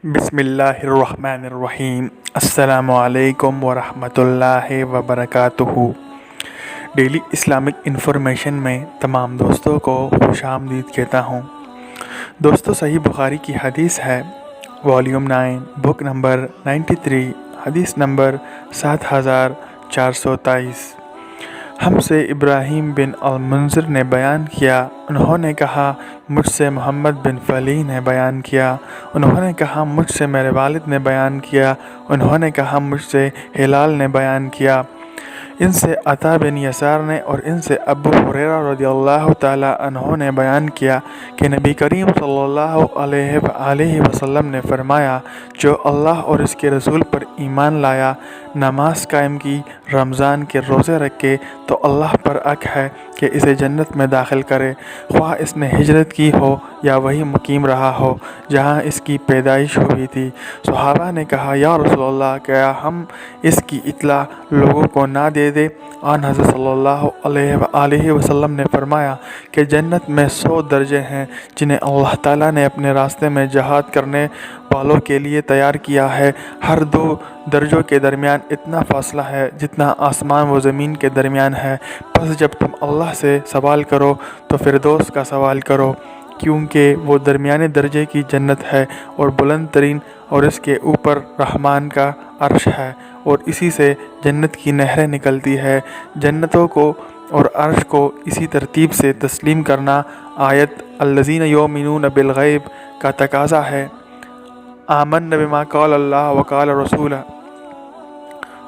بسم اللہ الرحمن الرحیم۔ السلام علیکم ورحمۃ اللہ وبرکاتہ۔ ڈیلی اسلامک انفارمیشن میں تمام دوستوں کو خوش آمدید کہتا ہوں۔ دوستو، صحیح بخاری کی حدیث ہے، والیوم 9، بک نمبر 93، حدیث نمبر 7423۔ ہم سے ابراہیم بن المنذر نے بیان کیا، انہوں نے کہا مجھ سے محمد بن فلیح نے بیان کیا، انہوں نے کہا مجھ سے میرے والد نے بیان کیا، انہوں نے کہا مجھ سے ہلال نے بیان کیا، ان سے عطا بن یسار نے اور ان سے ابو ہریرہ رضی اللہ تعالیٰ عنہ نے بیان کیا کہ نبی کریم صلی اللہ علیہ وآلہ وسلم نے فرمایا، جو اللہ اور اس کے رسول پر ایمان لایا، نماز قائم کی، رمضان کے روزے رکھے، تو اللہ پر حق ہے کہ اسے جنت میں داخل کرے، خواہ اس نے ہجرت کی ہو یا وہی مقیم رہا ہو جہاں اس کی پیدائش ہوئی تھی۔ صحابہ نے کہا، یا رسول اللہ، کیا ہم اس کی اطلاع لوگوں کو نہ دے دیں؟ آن حضرت صلی اللہ علیہ وآلہ وسلم نے فرمایا کہ جنت میں 100 درجے ہیں جنہیں اللہ تعالیٰ نے اپنے راستے میں جہاد کرنے والوں کے لیے تیار کیا ہے۔ ہر 2 درجوں کے درمیان اتنا فاصلہ ہے جتنا آسمان و زمین کے درمیان ہے۔ پس جب تم اللہ سے سوال کرو تو فردوس کا سوال کرو، کیونکہ وہ درمیانے درجے کی جنت ہے اور بلند ترین، اور اس کے اوپر رحمان کا عرش ہے اور اسی سے جنت کی نہریں نکلتی ہے۔ جنتوں کو اور عرش کو اسی ترتیب سے تسلیم کرنا آیت الذین یؤمنون بالغیب کا تقاضا ہے۔ آمنا بما قال اللہ وقال رسولہ۔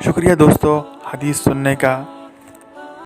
شکریہ دوستو حدیث سننے کا۔